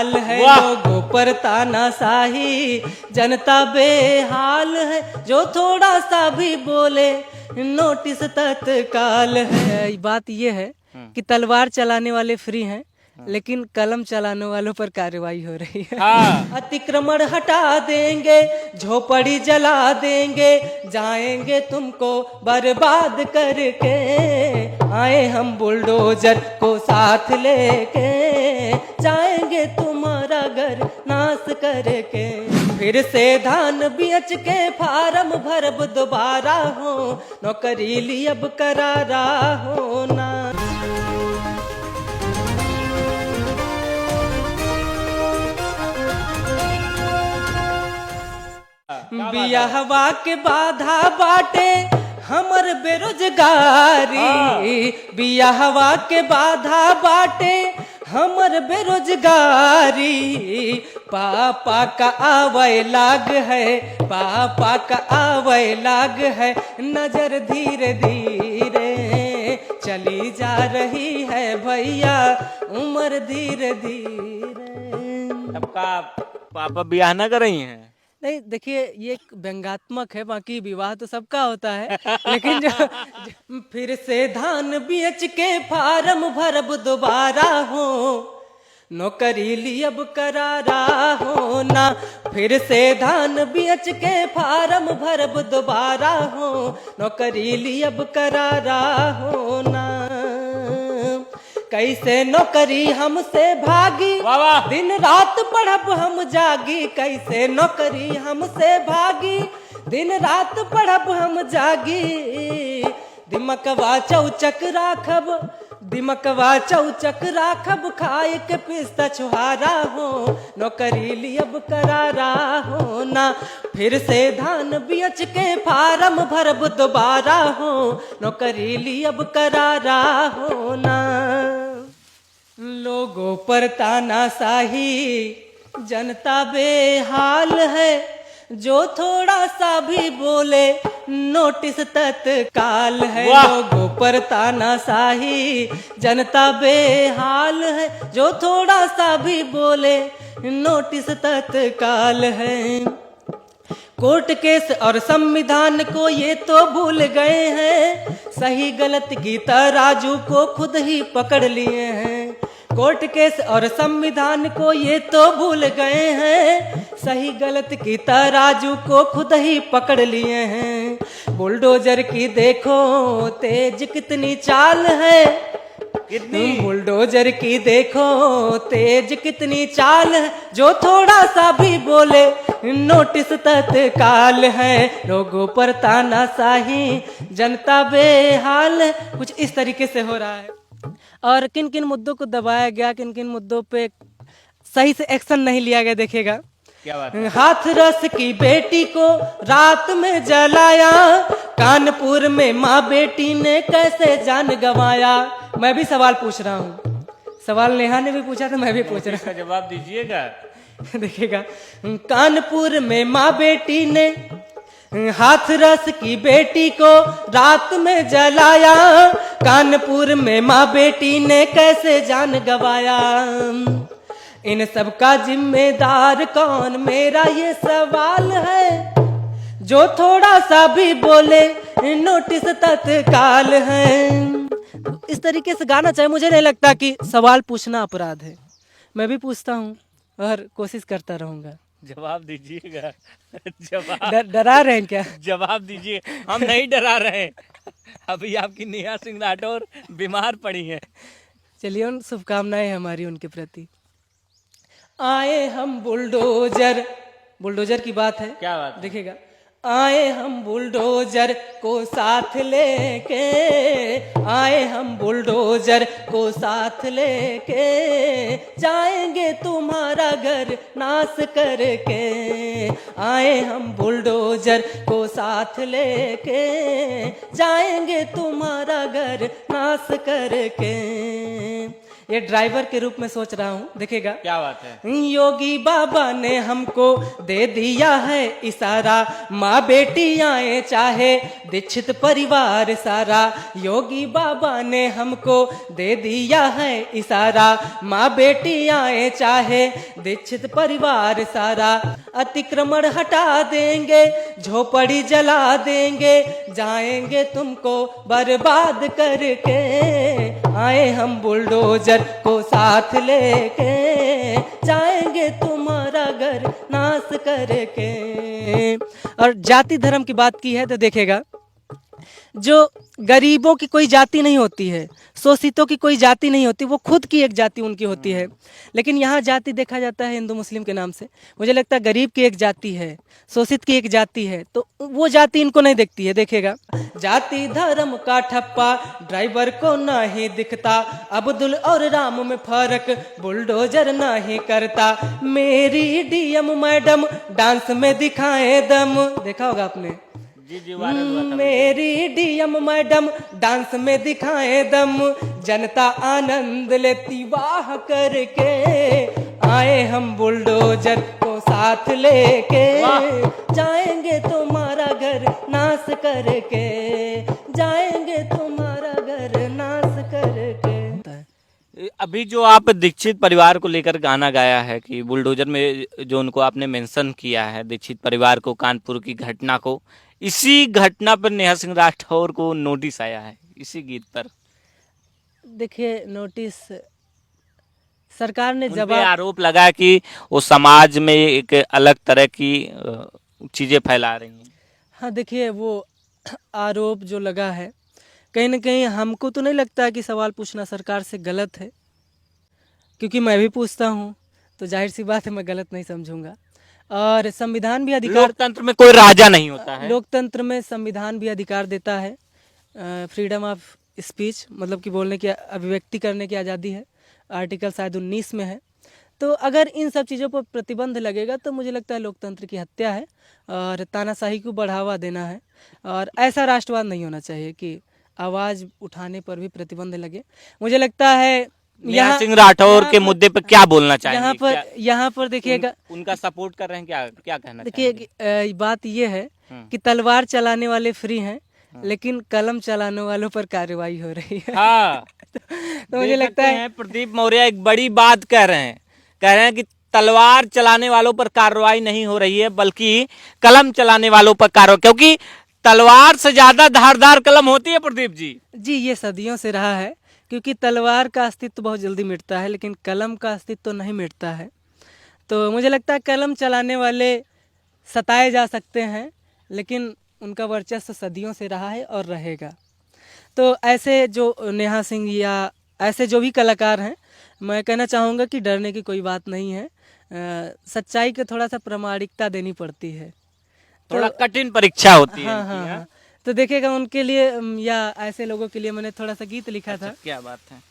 काल है, लोगों पर तानाशाही, जनता बेहाल है, जो थोड़ा सा भी बोले नोटिस तत्काल है। बात ये है कि तलवार चलाने वाले फ्री हैं, लेकिन कलम चलाने वालों पर कार्रवाई हो रही है। अतिक्रमण हटा देंगे, झोपड़ी जला देंगे, जाएंगे तुमको बर्बाद करके, आए हम बुलडोजर को साथ लेके, जाएंगे तुम्हारा घर नाश करके। फिर से धान बेच के फार्म भरब दोबारा हो, नौकरी ली अब करारा हो ना। बियाहवा के बाधा बाटे हमर बेरोजगारी, बियाहवा के बाधा बाटे हमर बेरोजगारी, पापा का आवे लाग है, पापा का आवे लाग है, नजर धीरे धीरे चली जा रही है भैया, उम्र धीरे धीरे। सबका पापा ब्याह न कर रही हैं? नहीं, देखिए ये एक व्यंग्यात्मक है, बाकी विवाह तो सबका होता है, लेकिन जो फिर से धान बेच के फार्म भरब दोबारा हो, नौकरी ली अब करारा हो ना। फिर से धान बेच के फार्म भरब दोबारा हो, नौकरी ली अब करारा हो ना। कैसे नौकरी हमसे भागी, दिन रात पढ़ब हम जागी, कैसे नौकरी हमसे भागी, दिन रात पढ़ब हम जागी, दिमकवा चौचक राखब, दिमकवा चौचक राखब, खाए के पिस्ता छुहारा हो, नौकरी ली अब करारा हो ना। फिर से धान बेच के फार्म भरब दोबारा हो, नौकरी ली अब करारा हो ना। लोगों पर तानाशाही, जनता बेहाल है, जो थोड़ा सा भी बोले नोटिस तत्काल है। लोगों पर तानाशाही, जनता बेहाल है, जो थोड़ा सा भी बोले नोटिस तत्काल है। कोर्ट केस और संविधान को ये तो भूल गए हैं, सही गलत की तराजू को खुद ही पकड़ लिए हैं। कोर्ट केस और संविधान को ये तो भूल गए हैं, सही गलत की तराजू को खुद ही पकड़ लिए हैं। बुलडोजर की देखो तेज कितनी चाल है, कितनी बुलडोजर की देखो तेज कितनी चाल है, जो थोड़ा सा भी बोले नोटिस तत्काल है। लोगों पर तानाशाही, जनता बेहाल है, कुछ इस तरीके से हो रहा है। और किन किन मुद्दों को दबाया गया, किन किन मुद्दों पे सही से एक्शन नहीं लिया गया, देखिएगा। क्या बात है? हाथरस की बेटी को रात में जलाया, कानपुर में माँ बेटी ने कैसे जान गंवाया। मैं भी सवाल पूछ रहा हूँ, सवाल नेहा ने भी पूछा था, मैं भी पूछ रहा हूँ, जवाब दीजिएगा। देखिएगा। कानपुर में माँ बेटी ने हाथरस की बेटी को रात में जलाया, कानपुर में माँ बेटी ने कैसे जान गंवाया। इन सब का जिम्मेदार कौन, मेरा ये सवाल है, जो थोड़ा सा भी बोले नोटिस तत्काल है। इस तरीके से गाना चाहिए। मुझे नहीं लगता कि सवाल पूछना अपराध है, मैं भी पूछता हूँ और कोशिश करता रहूंगा। जवाब दीजिएगा। जवाब डरा रहे हैं क्या? जवाब दीजिए। हम नहीं डरा रहे, अभी आपकी नेहा सिंह राठौर बीमार पड़ी है। चलिए, उन शुभकामनाएं हमारी उनके प्रति। आए हम बुलडोजर, बुलडोजर की बात है, क्या बात है? देखिएगा। आए हम बुलडोजर को साथ लेके, आए हम बुलडोजर को साथ लेके, जाएंगे तुम्हारा घर नाश करके, आए हम बुलडोजर को साथ लेके, जाएंगे तुम्हारा घर नाश करके। ये ड्राइवर के रूप में सोच रहा हूँ, देखिएगा। क्या बात है। योगी बाबा ने हमको दे दिया है इशारा, माँ बेटी आए चाहे दीक्षित परिवार सारा। योगी बाबा ने हमको दे दिया है इशारा, माँ बेटी आए चाहे दीक्षित परिवार सारा। अतिक्रमण हटा देंगे, झोपड़ी जला देंगे, जाएंगे तुमको बर्बाद करके। आए हम बुलडोजर को साथ लेके, जाएंगे तुम्हारा घर नाश करके। और जाति धर्म की बात की है तो देखेगा, जो गरीबों की कोई जाति नहीं होती है, शोषितों की कोई जाति नहीं होती, वो खुद की एक जाति उनकी होती है। लेकिन यहाँ जाति देखा जाता है हिंदू मुस्लिम के नाम से। मुझे लगता है गरीब की एक जाति है, शोषित की एक जाति है, तो वो जाति इनको नहीं दिखती है। देखेगा, जाति धर्म का ठप्पा ड्राइवर को नहीं दिखता, अब्दुल और राम में फर्क बुलडोजर नहीं करता। मेरी डीएम मैडम डांस में दिखाए दम, देखा होगा आपने। जी जी, वायरल हुआ था। मेरी डीएम मैडम डांस में दिखाए दम, जनता आनंद लेती वाह करके। आए हम बुलडोजर को साथ लेके, जाएंगे तुम्हारा घर नाश करके, जाएंगे तुम्हारा घर नाश करके। अभी जो आप दीक्षित परिवार को लेकर गाना गाया है कि बुलडोजर में जो उनको आपने मेंशन किया है दीक्षित परिवार को, कानपुर की घटना को, इसी घटना पर नेहा सिंह राठौर को नोटिस आया है इसी गीत पर। देखिए, नोटिस सरकार ने उन पे जवाब आरोप लगा कि वो समाज में एक अलग तरह की चीजें फैला रही हैं। हाँ, देखिए, वो आरोप जो लगा है, कहीं ना कहीं हमको तो नहीं लगता है कि सवाल पूछना सरकार से गलत है, क्योंकि मैं भी पूछता हूँ, तो जाहिर सी बात है मैं गलत नहीं समझूंगा। और संविधान भी अधिकार, लोकतंत्र में कोई राजा नहीं होता है। लोकतंत्र में संविधान भी अधिकार देता है, फ्रीडम ऑफ स्पीच, मतलब कि बोलने की, अभिव्यक्ति करने की आज़ादी है। आर्टिकल शायद 19 में है। तो अगर इन सब चीज़ों पर प्रतिबंध लगेगा तो मुझे लगता है लोकतंत्र की हत्या है और तानाशाही को बढ़ावा देना है। और ऐसा राष्ट्रवाद नहीं होना चाहिए कि आवाज़ उठाने पर भी प्रतिबंध लगे। मुझे लगता है नेहा सिंह राठौर के मुद्दे पर क्या बोलना चाहिए? यहाँ पर देखिएगा, उनका सपोर्ट कर रहे हैं, क्या क्या कहना देखिए, बात ये है कि तलवार चलाने वाले फ्री हैं, लेकिन कलम चलाने वालों पर कार्रवाई हो रही है। हाँ। तो मुझे लगता है प्रदीप मौर्य एक बड़ी बात कह रहे हैं कि तलवार चलाने वालों पर कार्रवाई नहीं हो रही है, बल्कि कलम चलाने वालों पर कार्रवाई, क्योंकि तलवार से ज्यादा धारदार कलम होती है। प्रदीप जी, ये सदियों से रहा है, क्योंकि तलवार का अस्तित्व बहुत जल्दी मिटता है, लेकिन कलम का अस्तित्व तो नहीं मिटता है। तो मुझे लगता है कलम चलाने वाले सताए जा सकते हैं, लेकिन उनका वर्चस्व सदियों से रहा है और रहेगा। तो ऐसे जो नेहा सिंह या ऐसे जो भी कलाकार हैं, मैं कहना चाहूँगा कि डरने की कोई बात नहीं है। सच्चाई को थोड़ा सा प्रामाणिकता देनी पड़ती है, थोड़ा कठिन परीक्षा होती है। हाँ। तो देखिएगा, उनके लिए या ऐसे लोगों के लिए मैंने थोड़ा सा गीत लिखा था। क्या बात है।